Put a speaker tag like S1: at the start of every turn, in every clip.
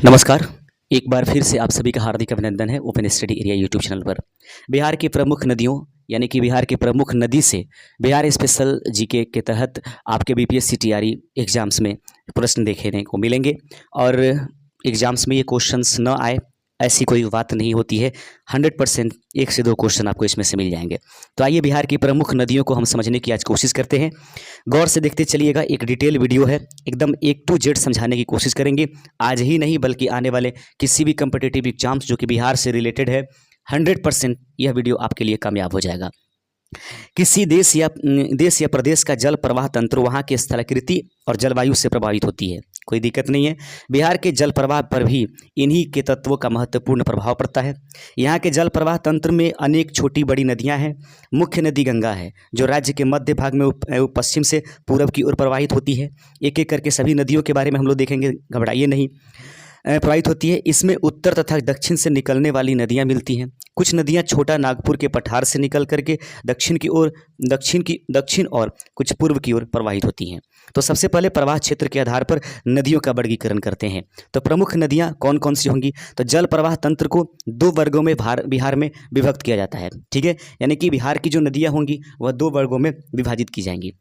S1: नमस्कार। एक बार फिर से आप सभी का हार्दिक अभिनंदन है open study area YouTube channel पर। बिहार की प्रमुख नदियों यानी कि बिहार की प्रमुख नदी से बिहार स्पेशल जीके के तहत आपके बीपीएससी टीआरई एग्जाम्स में प्रश्न देखने को मिलेंगे और एग्जाम्स में ये क्वेश्चंस न आए ऐसी कोई बात नहीं होती है। 100% एक से दो क्वेश्चन आपको इसमें से मिल जाएंगे। तो आइए बिहार की प्रमुख नदियों को हम समझने की आज कोशिश करते हैं। गौर से देखते चलिएगा, एक डिटेल वीडियो है, एकदम A to Z समझाने की कोशिश करेंगे। आज ही नहीं बल्कि आने वाले किसी भी कम्पिटिटिव एग्जाम्स जो कि बिहार से रिलेटेड है, 100% यह वीडियो आपके लिए कामयाब हो जाएगा। किसी देश या प्रदेश का जल प्रवाह तंत्र वहाँ के स्थलाकृति और जलवायु से प्रभावित होती है। कोई दिक्कत नहीं है। बिहार के जल प्रवाह पर भी इन्हीं के तत्वों का महत्वपूर्ण प्रभाव पड़ता है। यहाँ के जल प्रवाह तंत्र में अनेक छोटी बड़ी नदियाँ हैं। मुख्य नदी गंगा है जो राज्य के मध्य भाग में पश्चिम से पूरब की ओर प्रवाहित होती है। एक एक करके सभी नदियों के बारे में हम लोग देखेंगे, घबराइए नहीं। प्रवाहित होती है। इसमें उत्तर तथा दक्षिण से निकलने वाली नदियाँ मिलती हैं। कुछ नदियाँ छोटा नागपुर के पठार से निकल करके दक्षिण और कुछ पूर्व की ओर प्रवाहित होती हैं। तो सबसे पहले प्रवाह क्षेत्र के आधार पर नदियों का वर्गीकरण करते हैं। तो प्रमुख नदियाँ कौन कौन सी होंगी? तो जल प्रवाह तंत्र को दो वर्गों में बिहार में विभक्त किया जाता है। ठीक है, यानी कि बिहार की जो नदियाँ होंगी वह दो वर्गों में विभाजित की जाएंगी।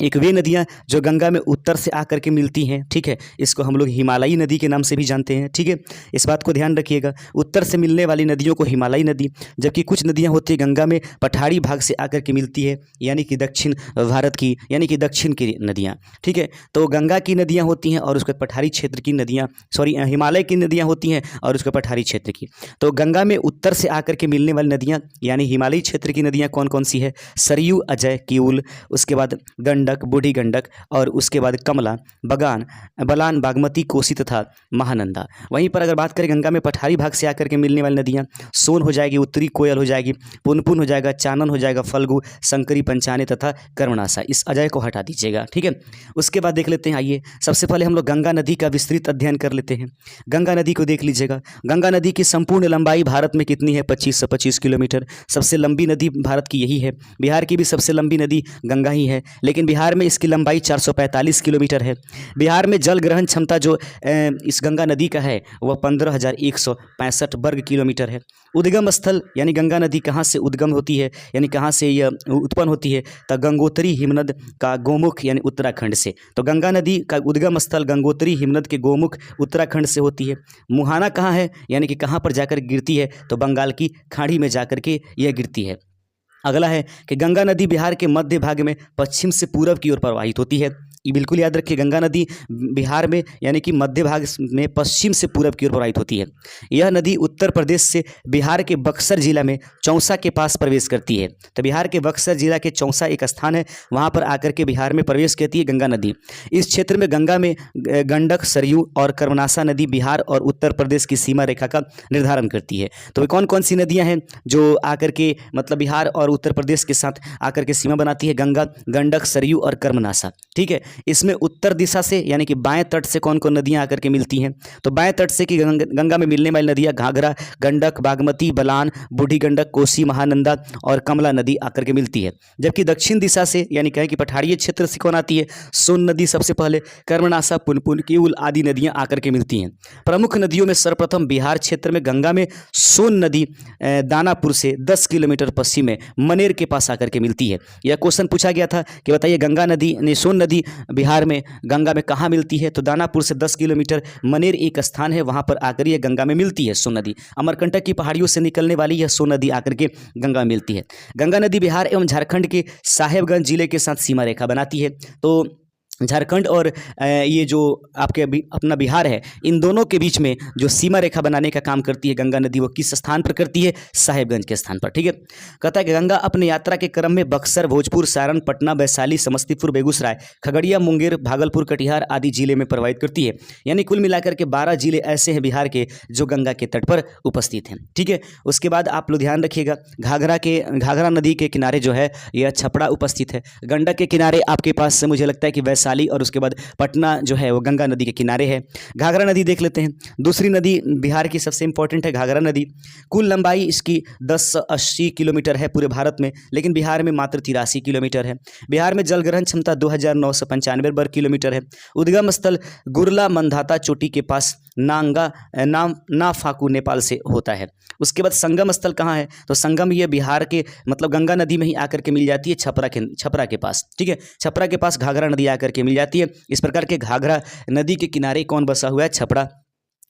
S1: एक वे नदियाँ जो गंगा में उत्तर से आकर के मिलती हैं, ठीक है, इसको हम लोग हिमालयी नदी के नाम से भी जानते हैं। ठीक है, इस बात को ध्यान रखिएगा, उत्तर से मिलने वाली नदियों को हिमालयी नदी, जबकि कुछ नदियाँ होती है गंगा में पठारी भाग से आकर के मिलती है, यानी कि दक्षिण भारत की यानी कि दक्षिण की नदियाँ। ठीक है, तो गंगा की नदियाँ होती हैं और उसके पठारी क्षेत्र की नदियाँ, हिमालय की नदियाँ होती हैं और उसके पठारी क्षेत्र की। तो गंगा में उत्तर से आकर के मिलने वाली नदियाँ यानी हिमालयी क्षेत्र की नदियाँ कौन कौन सी है? सरयू, अजय, किऊल, उसके बाद गंडक, बूढ़ी गंडक और उसके बाद कमला, बलान, बागमती, कोसी तथा महानंदा। वहीं पर अगर बात करें गंगा में पठारी भाग से आकर के मिलने वाली नदियाँ, सोन हो जाएगी, उत्तरी कोयल हो जाएगी, पुनपुन हो जाएगा, चानन हो जाएगा, फल्गु, शंकरी, पंचाने तथा कर्मनासा। इस अजय को हटा दीजिएगा। ठीक है, उसके बाद देख लेते हैं। आइए सबसे पहले हम लोग गंगा नदी का विस्तृत अध्ययन कर लेते हैं। गंगा नदी को देख लीजिएगा। गंगा नदी की संपूर्ण लंबाई भारत में कितनी है? 2525 किलोमीटर। सबसे लंबी नदी भारत की यही है। बिहार की भी सबसे लंबी नदी गंगा ही है, लेकिन बिहार में इसकी लंबाई 445 किलोमीटर है। बिहार में जल ग्रहण क्षमता जो इस गंगा नदी का है वह 15,165 वर्ग किलोमीटर है। उद्गम स्थल यानी गंगा नदी कहाँ से उद्गम होती है यानी कहाँ से यह उत्पन्न होती है? तो गंगोत्री हिमनद का गोमुख यानी उत्तराखंड से। तो गंगा नदी का उद्गम स्थल गंगोत्री हिमनद के गोमुख उत्तराखंड से होती है। मुहाना कहाँ है यानी कि कहाँ पर जाकर गिरती है? तो बंगाल की खाड़ी में जाकर के यह गिरती है। अगला है कि गंगा नदी बिहार के मध्य भाग में पश्चिम से पूरब की ओर प्रवाहित होती है। ये बिल्कुल याद रखिए, गंगा नदी बिहार में यानी कि मध्य भाग में पश्चिम से पूरब की ओर प्रवाहित होती है। यह नदी उत्तर प्रदेश से बिहार के बक्सर जिला में चौसा के पास प्रवेश करती है। तो बिहार के बक्सर जिला के चौसा एक स्थान है, वहाँ पर आकर के बिहार में प्रवेश करती है गंगा नदी। इस क्षेत्र में गंगा में गंडक, सरयू और कर्मनासा नदी बिहार और उत्तर प्रदेश की सीमा रेखा का निर्धारण करती है। तो कौन कौन सी नदियाँ हैं जो आकर के मतलब बिहार और उत्तर प्रदेश के साथ आकर के सीमा बनाती है? गंगा, गंडक, सरयू और कर्मनासा। ठीक है, इसमें उत्तर दिशा से यानी कि बाएं तट से कौन कौन नदियां आकर के मिलती हैं? तो बाएं तट से कि गंगा में मिलने वाली नदियां घाघरा, गंडक, बागमती, बलान, बूढ़ी गंडक, कोसी, महानंदा और कमला नदी आकर के मिलती है। जबकि दक्षिण दिशा से यानी कहें कि पठारीय क्षेत्र से कौन आती है? सोन नदी सबसे पहले, कर्मनासा, पुनपुन, किऊल आदि नदियां आकर के मिलती हैं। प्रमुख नदियों में सर्वप्रथम बिहार क्षेत्र में गंगा में सोन नदी दानापुर से 10 किलोमीटर पश्चिम में मनेर के पास आकर के मिलती है। यह क्वेश्चन पूछा गया था कि बताइए गंगा नदी सोन नदी बिहार में गंगा में कहाँ मिलती है? तो दानापुर से 10 किलोमीटर मनेर एक स्थान है, वहाँ पर आकर यह गंगा में मिलती है सोन नदी। अमरकंटक की पहाड़ियों से निकलने वाली यह सोन नदी आकर के गंगा में मिलती है। गंगा नदी बिहार एवं झारखंड के साहेबगंज जिले के साथ सीमा रेखा बनाती है। तो झारखंड और ये जो आपके अपना बिहार है, इन दोनों के बीच में जो सीमा रेखा बनाने का काम करती है गंगा नदी, वो किस स्थान पर करती है? साहेबगंज के स्थान पर। ठीक है, कहता है कि गंगा अपने यात्रा के क्रम में बक्सर, भोजपुर, सारण, पटना, वैशाली, समस्तीपुर, बेगूसराय, खगड़िया, मुंगेर, भागलपुर, कटिहार आदि जिले में प्रवाहित करती है। यानी कुल मिलाकर के 12 जिले ऐसे हैं बिहार के जो गंगा के तट पर उपस्थित हैं। ठीक है, उसके बाद आप लोग ध्यान रखिएगा, घाघरा नदी के किनारे जो है यह छपरा उपस्थित है। गंडक के किनारे आपके पास से मुझे लगता है कि वैशाली और उसके बाद पटना जो है वो गंगा नदी के किनारे है। घाघरा नदी देख लेते हैं, दूसरी नदी बिहार की सबसे इंपॉर्टेंट है घाघरा नदी। कुल लंबाई इसकी 1080 किलोमीटर है पूरे भारत में, लेकिन बिहार में मात्र 83 किलोमीटर है। बिहार में जल ग्रहण क्षमता 2995 वर्ग किलोमीटर है। उद्गम स्थल गुरला मंधाता चोटी के पास नांगा नाफाकू नेपाल से होता है। उसके बाद संगम स्थल कहाँ है, तो संगम ये बिहार के मतलब गंगा नदी में ही आकर के मिल जाती है, छपरा के पास। ठीक है, छपरा के पास घाघरा नदी आकर के मिल जाती है। इस प्रकार के घाघरा नदी के किनारे कौन बसा हुआ है, छपरा।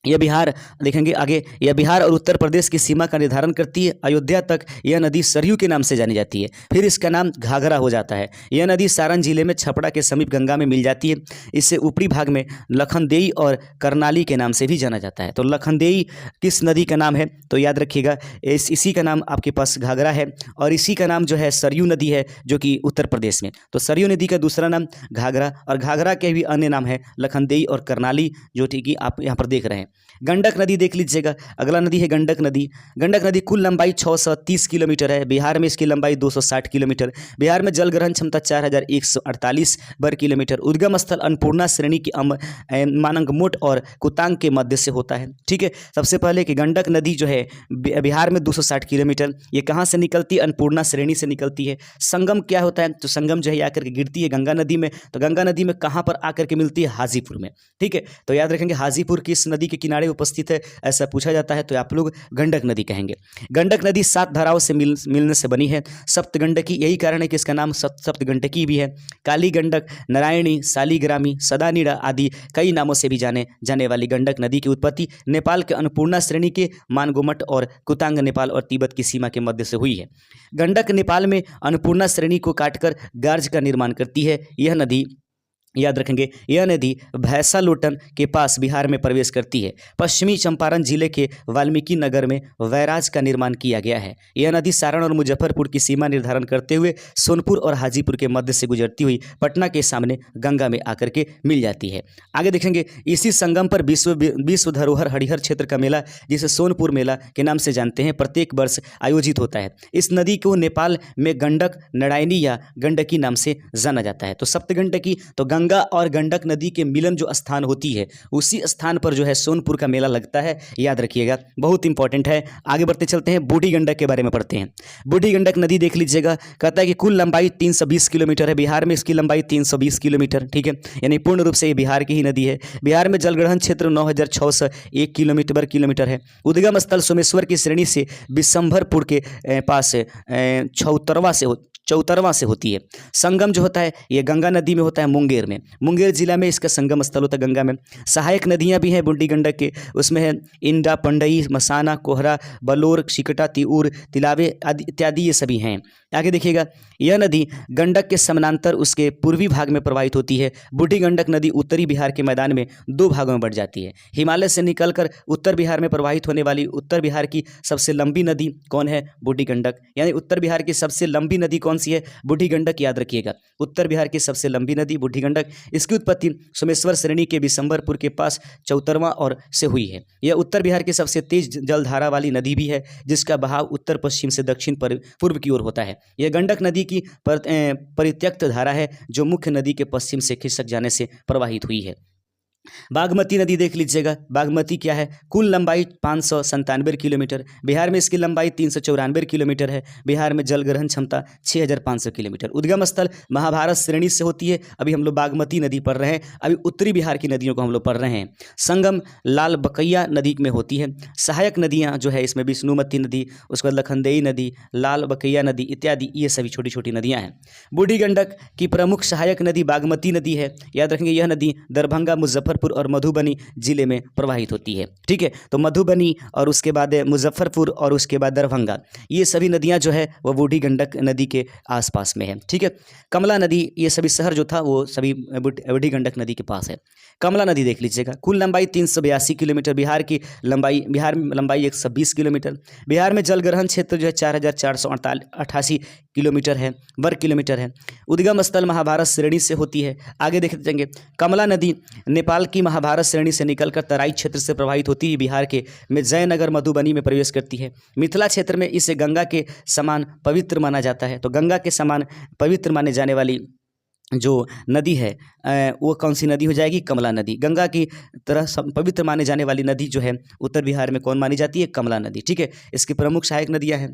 S1: यह बिहार देखेंगे आगे, यह बिहार और उत्तर प्रदेश की सीमा का निर्धारण करती है। अयोध्या तक यह नदी सरयू के नाम से जानी जाती है, फिर इसका नाम घाघरा हो जाता है। यह नदी सारण जिले में छपरा के समीप गंगा में मिल जाती है। इससे ऊपरी भाग में लखनदेई और करनाली के नाम से भी जाना जाता है। तो लखनदेई किस नदी का नाम है, तो याद रखिएगा इसी का नाम आपके पास घाघरा है, और इसी का नाम जो है सरयू नदी है, जो कि उत्तर प्रदेश में। तो सरयू नदी का दूसरा नाम घाघरा, और घाघरा के भी अन्य नाम है लखनदेई और करनाली, जो कि आप यहाँ पर देख रहे हैं। गंडक नदी देख लीजिएगा, अगला नदी है गंडक नदी। गंडक नदी कुल लंबाई 630 किलोमीटर है। बिहार में इसकी लंबाई 260 किलोमीटर। बिहार में जल ग्रहण क्षमता 4148 वर्ग किलोमीटर। उद्गम स्थल अन्नपूर्णा श्रेणी की मानंगमोट और कुतांग के मध्य से होता है। ठीक है, सबसे पहले कि गंडक नदी जो है बिहार में 260 किलोमीटर, ये कहाँ से निकलती है, अन्नपूर्णा श्रेणी से निकलती है। संगम क्या होता है, तो संगम जो है आकर के गिरती है गंगा नदी में। तो गंगा नदी में कहाँ पर आकर के मिलती है, हाजीपुर में। ठीक है, तो याद रखेंगे हाजीपुर किस नदी के किनारे उपस्थित है, ऐसा पूछा जाता है तो आप लोग गंडक नदी कहेंगे। गंडक नदी 7 धाराओं से मिलने से बनी है। सप्तगंडकी, यही कारण है कि इसका नाम सप्तगंडकी भी है। काली गंडक, नारायणी, सालीग्रामी, सदानीड़ा आदि कई नामों से भी जाने वाली गंडक नदी की उत्पत्ति नेपाल के अन्नपूर्णा श्रेणी के मानगोमट और कुतांग नेपाल और तिब्बत की सीमा के मध्य से हुई है। गंडक नेपाल में अन्नपूर्णा श्रेणी को काटकर गार्ज का निर्माण करती है। यह नदी याद रखेंगे, यह नदी भैंसालोटन के पास बिहार में प्रवेश करती है। पश्चिमी चंपारण जिले के वाल्मीकि नगर में बैराज का निर्माण किया गया है। यह नदी सारण और मुजफ्फरपुर की सीमा निर्धारण करते हुए सोनपुर और हाजीपुर के मध्य से गुजरती हुई पटना के सामने गंगा में आकर के मिल जाती है। आगे देखेंगे, इसी संगम पर विश्व धरोहर हरिहर क्षेत्र का मेला, जिसे सोनपुर मेला के नाम से जानते हैं, प्रत्येक वर्ष आयोजित होता है। इस नदी को नेपाल में गंडक, नारायणी या गंडकी नाम से जाना जाता है। तो सप्तगंडकी, तो गंगा और गंडक नदी के मिलन जो स्थान होती है, उसी स्थान पर जो है सोनपुर का मेला लगता है, याद रखिएगा, बहुत इंपॉर्टेंट है। आगे बढ़ते चलते हैं, बूढ़ी गंडक के बारे में पढ़ते हैं। बूढ़ी गंडक नदी देख लीजिएगा, कहता है कि कुल लंबाई 320 किलोमीटर है। बिहार में इसकी लंबाई 320 किलोमीटर, ठीक है, यानी पूर्ण रूप से ये बिहार की ही नदी है। बिहार में जलग्रहण क्षेत्र 9601 किलोमीटर है। उद्गम स्थल सोमेश्वर की श्रेणी से बिशंभरपुर के पास चौतरवा से होती है। संगम जो होता है ये गंगा नदी में होता है, मुंगेर में। मुंगेर जिला में इसका संगम स्थल होता है गंगा में। सहायक नदियां भी हैं बूढ़ी गंडक के, उसमें है इंडा, पंडई, मसाना, कोहरा, बलोर, शिकटा, तिऊर, तिलावे इत्यादि, ये सभी हैं। आगे देखिएगा, यह नदी गंडक के समानांतर उसके पूर्वी भाग में प्रवाहित होती है। बूढ़ी गंडक नदी उत्तरी बिहार के मैदान में 2 भागों में बढ़ जाती है। हिमालय से निकलकर उत्तर बिहार में प्रवाहित होने वाली उत्तर बिहार की सबसे लंबी नदी कौन है, बूढ़ी गंडक। यानी उत्तर बिहार की सबसे लंबी नदी कौन सी है, बूढ़ी गंडक, याद रखिएगा, उत्तर बिहार की सबसे लंबी नदी बूढ़ी गंडक। इसकी उत्पत्ति सोमेश्वर श्रेणी के बिशंभरपुर के पास चौतरवा और से हुई है। यह उत्तर बिहार की सबसे तेज जलधारा वाली नदी भी है, जिसका बहाव उत्तर पश्चिम से दक्षिण पूर्व की ओर होता है। यह गंडक नदी की परित्यक्त धारा है, जो मुख्य नदी के पश्चिम से खिसक जाने से प्रवाहित हुई है। बागमती नदी देख लीजिएगा, बागमती क्या है, कुल लंबाई 597 किलोमीटर। बिहार में इसकी लंबाई 394 किलोमीटर है। बिहार में जल ग्रहण क्षमता 6500 किलोमीटर। उद्गम स्थल महाभारत श्रेणी से होती है। अभी हम लोग बागमती नदी पढ़ रहे हैं, अभी उत्तरी बिहार की नदियों को हम लोग पढ़ रहे हैं। संगम लाल बकैया नदी में होती है। सहायक नदियाँ जो है इसमें विष्णुमती नदी, उसके बाद लखनदेई नदी, लाल बकैया नदी इत्यादि, ये सभी छोटी छोटी नदियाँ हैं। बूढ़ी गंडक की प्रमुख सहायक नदी बागमती नदी है। याद रखेंगे, यह नदी दरभंगा, मुजफ्फरपुर और मधुबनी जिले में प्रवाहित होती है। ठीक है, तो मधुबनी और उसके बाद मुजफ्फरपुर और उसके बाद दरभंगा, ये सभी नदियां जो है वो बूढ़ी गंडक नदी के आसपास में है। ठीक है, कमला नदी, ये सभी शहर जो था वो सभी बूढ़ी गंडक नदी के पास है। कमला नदी देख लीजिएगा, कुल लंबाई 382 किलोमीटर। बिहार में लंबाई 120 किलोमीटर। बिहार में जल ग्रहण क्षेत्र जो है 4488 किलोमीटर है, वर्ग किलोमीटर है। उद्गम स्थल महाभारत श्रेणी से होती है। आगे देखते जाएंगे, कमला नदी नेपाल की महाभारत श्रेणी से निकलकर तराई क्षेत्र से प्रवाहित होती है। बिहार के में जयनगर, मधुबनी में प्रवेश करती है। मिथिला क्षेत्र में इसे गंगा के समान पवित्र माना जाता है। तो गंगा के समान पवित्र माने जाने वाली जो नदी है वो कौन सी नदी हो जाएगी? कमला नदी। गंगा की तरह पवित्र माने जाने वाली नदी जो है उत्तर बिहार में कौन मानी जाती है? कमला नदी। ठीक है, इसकी प्रमुख सहायक नदियां हैं।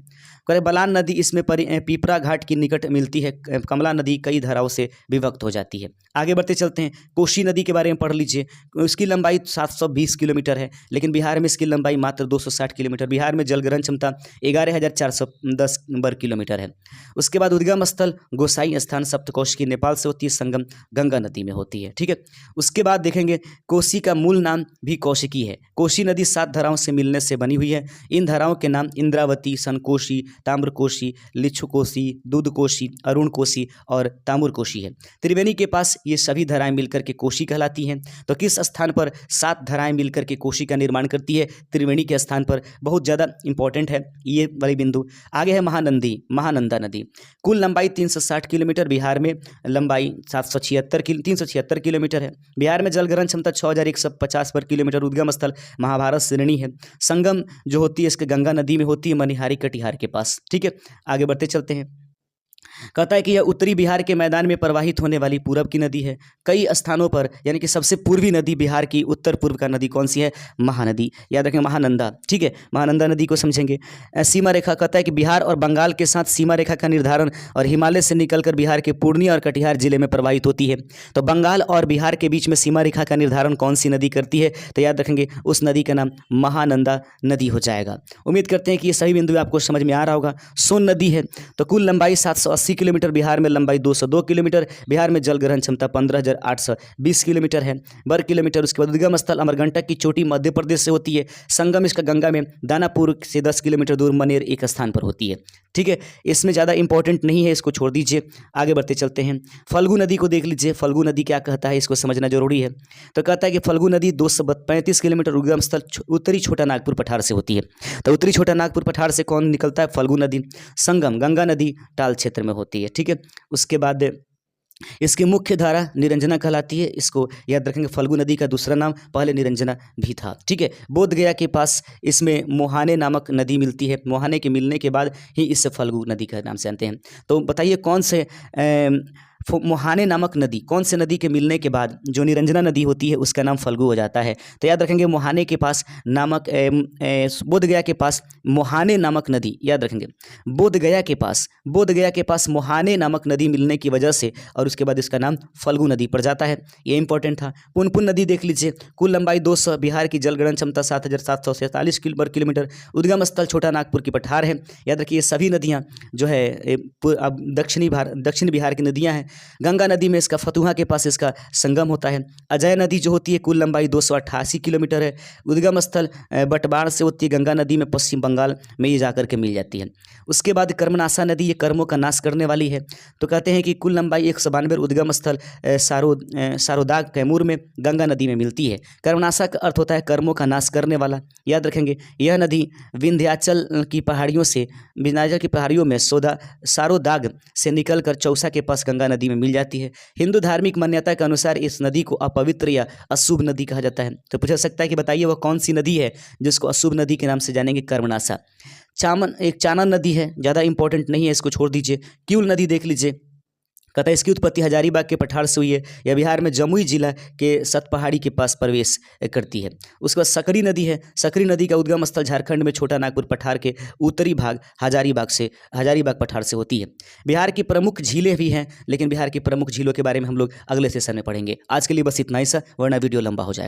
S1: कह बलान नदी इसमें पीपरा घाट की निकट मिलती है। कमला नदी कई धाराओं से विभक्त हो जाती है। आगे बढ़ते चलते हैं, कोसी नदी के बारे में पढ़ लीजिए। उसकी लंबाई 720 किलोमीटर है, लेकिन बिहार में इसकी लंबाई मात्र 260 किलोमीटर। बिहार में जलग्रहण क्षमता 11,410 वर्ग किलोमीटर है। उसके बाद उद्गम स्थल गोसाई स्थान सप्तकोशी नेपाल से होती है, संगम गंगा नदी में होती है। ठीक है, उसके बाद देखेंगे कोसी का मूल नाम भी कौशिकी है। कोसी नदी 7 धाराओं से मिलने से बनी हुई है। इन धाराओं के नाम इंद्रावती, सनकोशी, ताम्रकोशी, लिच्छुकोशी, दूधकोशी, अरुणकोशी और ताम्रकोशी है। त्रिवेणी के पास ये सभी धाराएं मिलकर के कोशी कहलाती हैं। तो किस स्थान पर 7 धाराएं मिलकर के कोशी का निर्माण करती है? त्रिवेणी के स्थान पर। बहुत ज़्यादा इंपॉर्टेंट है ये वाली बिंदु। आगे है महानंदा नदी। कुल लंबाई 360 किलोमीटर, बिहार में लंबाई 376 किलोमीटर है। बिहार में जलग्रहण क्षमता 6150 वर्ग किलोमीटर। उद्गम स्थल महाभारत श्रेणी है। संगम जो होती है इसके गंगा नदी में होती है, मनिहारी कटिहार के पास। ठीक है, आगे बढ़ते चलते हैं। कहता है कि यह उत्तरी बिहार के मैदान में प्रवाहित होने वाली पूरब की नदी है। कई स्थानों पर यानी कि सबसे पूर्वी नदी बिहार की उत्तर पूर्व का नदी कौन सी है? महानदी। याद रखें, महानंदा। ठीक है, महानंदा नदी को समझेंगे। सीमा रेखा कहता है कि बिहार और बंगाल के साथ सीमा रेखा का निर्धारण और हिमालय से निकलकर बिहार के पूर्णिया और कटिहार जिले में प्रवाहित होती है। तो बंगाल और बिहार के बीच में सीमा रेखा का निर्धारण कौन सी नदी करती है? तो याद रखेंगे उस नदी का नाम महानंदा नदी हो जाएगा। उम्मीद करते हैं कि ये सभी बिंदु आपको समझ में आ रहा होगा। सोन नदी है, तो कुल लंबाई 780 किलोमीटर, बिहार में लंबाई 202 किलोमीटर। बिहार में जलग्रहण क्षमता 15,820 किलोमीटर है वर्ग किलोमीटर। उसके बाद उद्गम स्थल अमरकंटक की चोटी मध्य प्रदेश से होती है। संगम इसका गंगा में दानापुर से 10 किलोमीटर दूर मनेर एक स्थान पर होती है। ठीक है, इसमें ज़्यादा इंपॉर्टेंट नहीं है, इसको छोड़ दीजिए। आगे बढ़ते चलते हैं। फल्गु नदी को देख लीजिए। फल्गु नदी क्या कहता है, इसको समझना जरूरी है। तो कहता है कि फल्गु नदी 235 किलोमीटर, उद्गम स्थल उत्तरी छोटा नागपुर पठार से होती है। तो उत्तरी छोटा नागपुर पठार से कौन निकलता है? फल्गु नदी। संगम गंगा नदी टाल क्षेत्र में होती है। ठीक है, उसके बाद इसकी मुख्य धारा निरंजना कहलाती है। इसको याद रखेंगे, फल्गु नदी का दूसरा नाम पहले निरंजना भी था। ठीक है, बोध गया के पास इसमें मोहाने नामक नदी मिलती है। मोहाने के मिलने के बाद ही इसे फल्गु नदी का नाम से जानते हैं। तो बताइए कौन से मोहाने नामक नदी, कौन से नदी के मिलने के बाद जो निरंजना नदी होती है उसका नाम फल्गु हो जाता है? तो याद रखेंगे मोहाने के पास नामक बोध गया के पास मोहाने नामक नदी, याद रखेंगे बोध गया के पास मोहाने नामक नदी मिलने की वजह से और उसके बाद इसका नाम फल्गु नदी पड़ जाता है। ये इंपॉर्टेंट था। पुनपुन नदी देख लीजिए। कुल लंबाई 200, बिहार की जलग्रहण क्षमता 7,747 वर्ग किलोमीटर। उद्गम स्थल छोटा नागपुर की पठार है। याद रखिए सभी नदियाँ जो है अब दक्षिण बिहार की नदियाँ हैं। गंगा नदी में इसका फतुहा के पास इसका संगम होता है। अजय नदी जो होती है कुल लंबाई 288 किलोमीटर है। उद्गम स्थल बटवाड़ से होती है गंगा नदी में, पश्चिम बंगाल में ये जाकर के मिल जाती है। उसके बाद कर्मनाशा नदी, ये कर्मों का नाश करने वाली है। तो कहते हैं कि कुल लंबाई 192, उद्गम स्थल सारोदाग कैमूर में गंगा नदी में मिलती है। कर्मनाशा का अर्थ होता है कर्मों का नाश करने वाला। याद रखेंगे यह नदी विंध्याचल की पहाड़ियों में सारोदाग से निकलकर चौसा के पास गंगा नदी में मिल जाती है। हिंदू धार्मिक मान्यता के अनुसार इस नदी को अपवित्र या अशुभ नदी कहा जाता है। तो पूछा सकता है कि बताइए वह कौन सी नदी है जिसको अशुभ नदी के नाम से जानेंगे? कर्मनाशा। चानन नदी है, ज़्यादा इंपॉर्टेंट नहीं है, इसको छोड़ दीजिए। किउल नदी देख लीजिए। कहता है इसकी उत्पत्ति हजारीबाग के पठार से हुई है। यह बिहार में जमुई जिला के सतपहाड़ी के पास प्रवेश करती है। उसके बाद सकरी नदी है। सकरी नदी का उद्गम स्थल झारखंड में छोटा नागपुर पठार के उत्तरी भाग हजारीबाग पठार से होती है। बिहार की प्रमुख झीलें भी हैं, लेकिन बिहार की प्रमुख झीलों के बारे में हम लोग अगले सेशन में पढ़ेंगे। आज के लिए बस इतना ही सा, वरना वीडियो लंबा हो जाएगा।